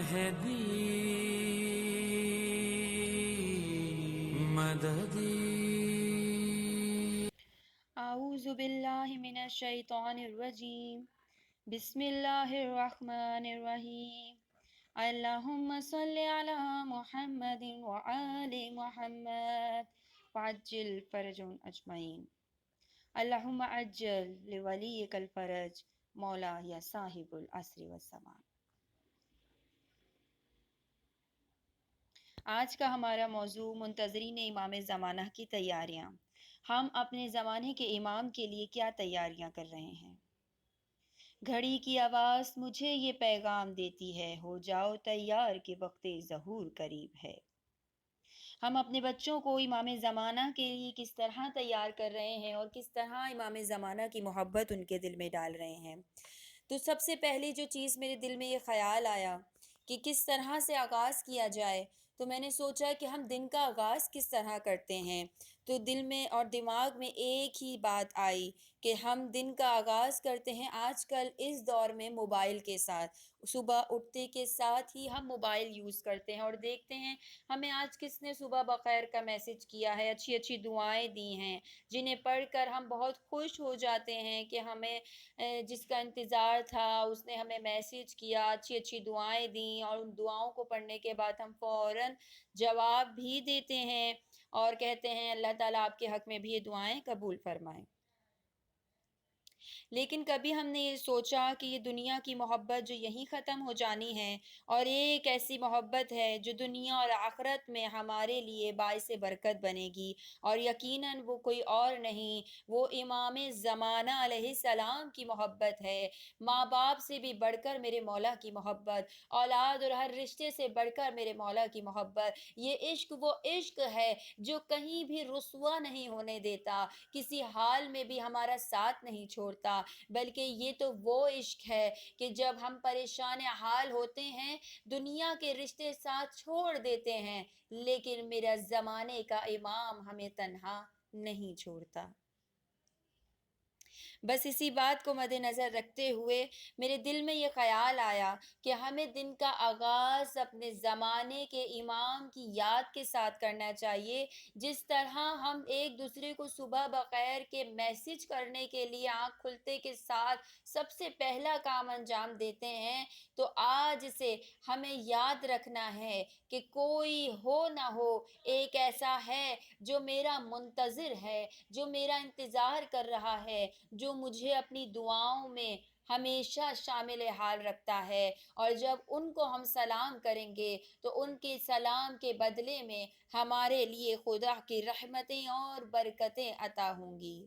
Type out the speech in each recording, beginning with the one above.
مہدی مددی۔ اعوذ باللہ من الشیطان الرجیم، بسم اللہ الرحمن الرحیم۔ اللہم صلی علی محمد وآل محمد وعجل فرجهم اجمعین۔ اللہم عجل لولیک الفرج مولا یا صاحب العصر والزمان۔ آج کا ہمارا موضوع منتظرین امام زمانہ کی تیاریاں۔ ہم اپنے زمانے کے امام کے لیے کیا تیاریاں کر رہے ہیں؟ گھڑی کی آواز مجھے یہ پیغام دیتی ہے، ہو جاؤ تیار کہ وقت ظہور قریب ہے۔ ہم اپنے بچوں کو امام زمانہ کے لیے کس طرح تیار کر رہے ہیں اور کس طرح امام زمانہ کی محبت ان کے دل میں ڈال رہے ہیں؟ تو سب سے پہلی جو چیز میرے دل میں یہ خیال آیا کہ کس طرح سے آغاز کیا جائے، تو میں نے سوچا کہ ہم دن کا آغاز کس طرح کرتے ہیں۔ تو دل میں اور دماغ میں ایک ہی بات آئی کہ ہم دن کا آغاز کرتے ہیں آج کل اس دور میں موبائل کے ساتھ۔ صبح اٹھتے کے ساتھ ہی ہم موبائل یوز کرتے ہیں اور دیکھتے ہیں ہمیں آج کس نے صبح بخیر کا میسج کیا ہے، اچھی اچھی دعائیں دی ہیں، جنہیں پڑھ کر ہم بہت خوش ہو جاتے ہیں کہ ہمیں جس کا انتظار تھا اس نے ہمیں میسج کیا، اچھی اچھی دعائیں دیں، اور ان دعاؤں کو پڑھنے کے بعد ہم فوراً جواب بھی دیتے ہیں اور کہتے ہیں اللہ تعالیٰ آپ کے حق میں بھی یہ دعائیں قبول فرمائیں۔ لیکن کبھی ہم نے یہ سوچا کہ یہ دنیا کی محبت جو یہیں ختم ہو جانی ہے، اور ایک ایسی محبت ہے جو دنیا اور آخرت میں ہمارے لیے باعث برکت بنے گی، اور یقیناً وہ کوئی اور نہیں، وہ امام زمانہ علیہ السلام کی محبت ہے۔ ماں باپ سے بھی بڑھ کر میرے مولا کی محبت، اولاد اور ہر رشتے سے بڑھ کر میرے مولا کی محبت۔ یہ عشق وہ عشق ہے جو کہیں بھی رسوا نہیں ہونے دیتا، کسی حال میں بھی ہمارا ساتھ نہیں چھوڑتا، بلکہ یہ تو وہ عشق ہے کہ جب ہم پریشان حال ہوتے ہیں، دنیا کے رشتے ساتھ چھوڑ دیتے ہیں، لیکن میرا زمانے کا امام ہمیں تنہا نہیں چھوڑتا۔ بس اسی بات کو مد نظر رکھتے ہوئے میرے دل میں یہ خیال آیا کہ ہمیں دن کا آغاز اپنے زمانے کے امام کی یاد کے ساتھ کرنا چاہیے۔ جس طرح ہم ایک دوسرے کو صبح بخیر کے میسج کرنے کے لیے آنکھ کھلتے کے ساتھ سب سے پہلا کام انجام دیتے ہیں، تو آج سے ہمیں یاد رکھنا ہے کہ کوئی ہو نہ ہو ایک ایسا ہے جو میرا منتظر ہے، جو میرا انتظار کر رہا ہے، جو مجھے اپنی دعاؤں میں ہمیشہ شامل حال رکھتا ہے، اور جب ان کو ہم سلام کریں گے تو ان کے سلام کے بدلے میں ہمارے لیے خدا کی رحمتیں اور برکتیں عطا ہوں گی۔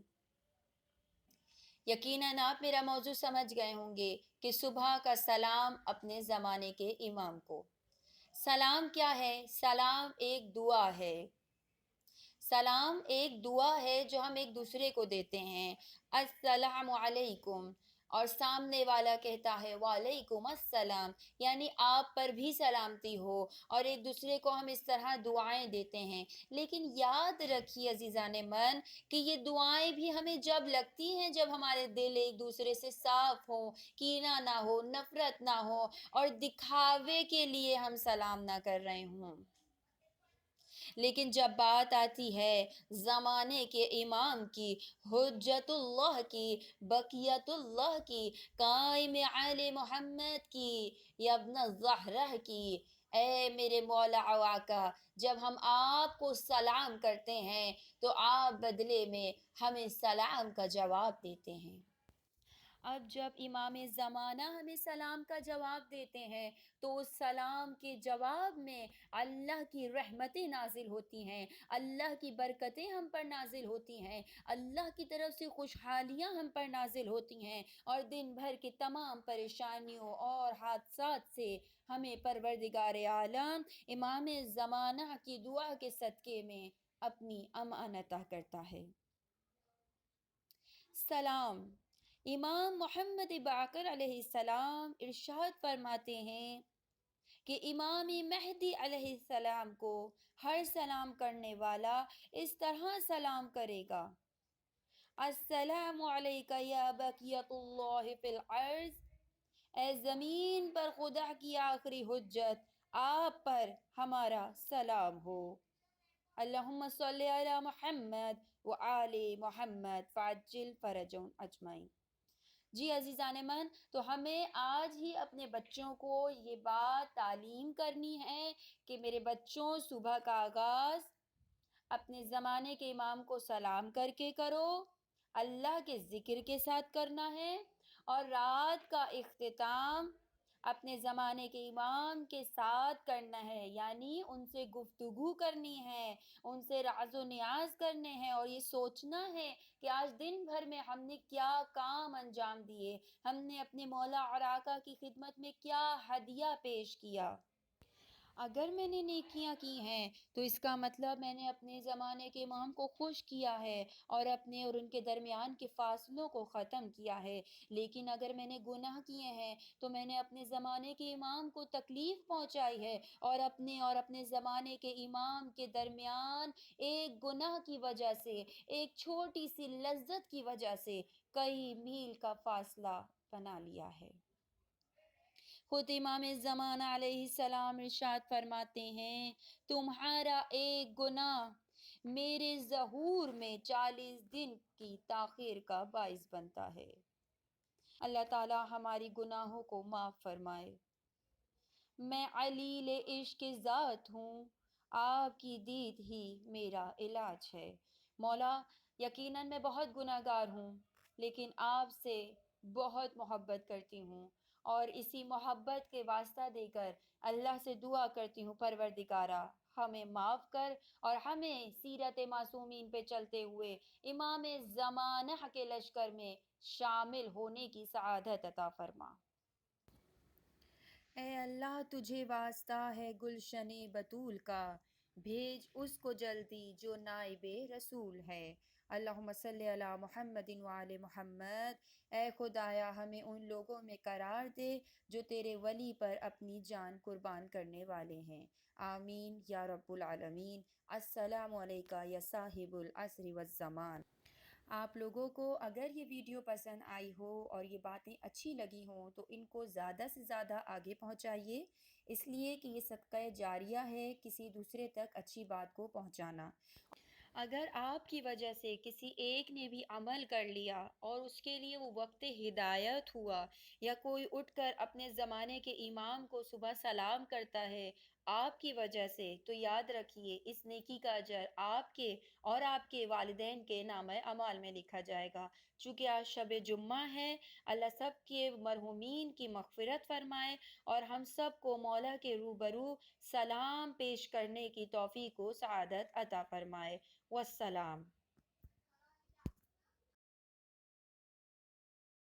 یقیناً آپ میرا موضوع سمجھ گئے ہوں گے کہ صبح کا سلام اپنے زمانے کے امام کو۔ سلام کیا ہے؟ سلام ایک دعا ہے۔ سلام ایک دعا ہے جو ہم ایک دوسرے کو دیتے ہیں، السلام علیکم، اور سامنے والا کہتا ہے وعلیکم السلام، یعنی آپ پر بھی سلامتی ہو، اور ایک دوسرے کو ہم اس طرح دعائیں دیتے ہیں۔ لیکن یاد رکھیے عزیزان من کہ یہ دعائیں بھی ہمیں جب لگتی ہیں جب ہمارے دل ایک دوسرے سے صاف ہوں، کینہ نہ ہو، نفرت نہ ہو، اور دکھاوے کے لیے ہم سلام نہ کر رہے ہوں۔ لیکن جب بات آتی ہے زمانے کے امام کی، حجت اللہ کی، بقیت اللہ کی، قائم آل محمد کی، یا ابن الزہرہ کی، اے میرے مولا و آقا، جب ہم آپ کو سلام کرتے ہیں تو آپ بدلے میں ہمیں سلام کا جواب دیتے ہیں۔ اب جب امام زمانہ ہمیں سلام کا جواب دیتے ہیں تو اس سلام کے جواب میں اللہ کی رحمتیں نازل ہوتی ہیں، اللہ کی برکتیں ہم پر نازل ہوتی ہیں، اللہ کی طرف سے خوشحالیاں ہم پر نازل ہوتی ہیں، اور دن بھر کی تمام پریشانیوں اور حادثات سے ہمیں پروردگار عالم امام زمانہ کی دعا کے صدقے میں اپنی امان عطا کرتا ہے۔ سلام۔ امام محمد باقر علیہ السلام ارشاد فرماتے ہیں کہ امام مہدی علیہ السلام کو ہر سلام کرنے والا اس طرح سلام کرے گا: السلام علیک یا بقیت اللہ فی الارض، اے زمین پر خدا کی آخری حجت، آپ پر ہمارا سلام ہو۔ اللہم صلی علی محمد وآل محمد فعجل فرجهم اجمعین۔ جی عزیزان من، تو ہمیں آج ہی اپنے بچوں کو یہ بات تعلیم کرنی ہے کہ میرے بچوں، صبح کا آغاز اپنے زمانے کے امام کو سلام کر کے کرو، اللہ کے ذکر کے ساتھ کرنا ہے، اور رات کا اختتام اپنے زمانے کے امام کے ساتھ کرنا ہے، یعنی ان سے گفتگو کرنی ہے، ان سے راز و نیاز کرنے ہیں، اور یہ سوچنا ہے کہ آج دن بھر میں ہم نے کیا کام انجام دیے، ہم نے اپنے مولا اور آقا کی خدمت میں کیا ہدیہ پیش کیا۔ اگر میں نے نیکیاں کی ہیں تو اس کا مطلب میں نے اپنے زمانے کے امام کو خوش کیا ہے اور اپنے اور ان کے درمیان کے فاصلوں کو ختم کیا ہے، لیکن اگر میں نے گناہ کیے ہیں تو میں نے اپنے زمانے کے امام کو تکلیف پہنچائی ہے، اور اپنے زمانے کے امام کے درمیان ایک گناہ کی وجہ سے، ایک چھوٹی سی لذت کی وجہ سے کئی میل کا فاصلہ بنا لیا ہے۔ خود امام زمان علیہ السلام ارشاد فرماتے ہیں، تمہارا ایک گناہ میرے ظہور میں 40 دن کی تاخیر کا باعث بنتا ہے۔ اللہ تعالی ہماری گناہوں کو معاف فرمائے۔ میں علیل عشق ذات ہوں، آپ کی دید ہی میرا علاج ہے۔ مولا، یقیناً میں بہت گناہ گار ہوں، لیکن آپ سے بہت محبت کرتی ہوں، اور اسی محبت کے واسطہ دے کر اللہ سے دعا کرتی ہوں، پروردگارا ہمیں معاف کر، اور ہمیں سیرت معصومین پہ چلتے ہوئے امام زمانہ کے لشکر میں شامل ہونے کی سعادت عطا فرما۔ اے اللہ، تجھے واسطہ ہے گلشن بطول کا، بھیج اس کو جلدی جو نائب رسول ہے۔ اللہم صلی علی محمد وآل محمد۔ اے خدایا، ہمیں ان لوگوں میں قرار دے جو تیرے ولی پر اپنی جان قربان کرنے والے ہیں۔ آمین یا رب العالمین۔ السلام علیکہ یا صاحب العصر والزمان۔ آپ لوگوں کو اگر یہ ویڈیو پسند آئی ہو اور یہ باتیں اچھی لگی ہوں تو ان کو زیادہ سے زیادہ آگے پہنچائیے، اس لیے کہ یہ صدقہ جاریہ ہے کسی دوسرے تک اچھی بات کو پہنچانا۔ اگر آپ کی وجہ سے کسی ایک نے بھی عمل کر لیا اور اس کے لیے وہ وقت ہدایت ہوا، یا کوئی اٹھ کر اپنے زمانے کے امام کو صبح سلام کرتا ہے آپ کی وجہ سے، تو یاد رکھیے اس نیکی کا اجر آپ کے اور آپ کے والدین کے نامہ اعمال میں لکھا جائے گا۔ چونکہ آج شب جمعہ ہے، اللہ سب کے مرحومین کی مغفرت فرمائے، اور ہم سب کو مولا کے روبرو سلام پیش کرنے کی توفیق و سعادت عطا فرمائے۔ والسلام۔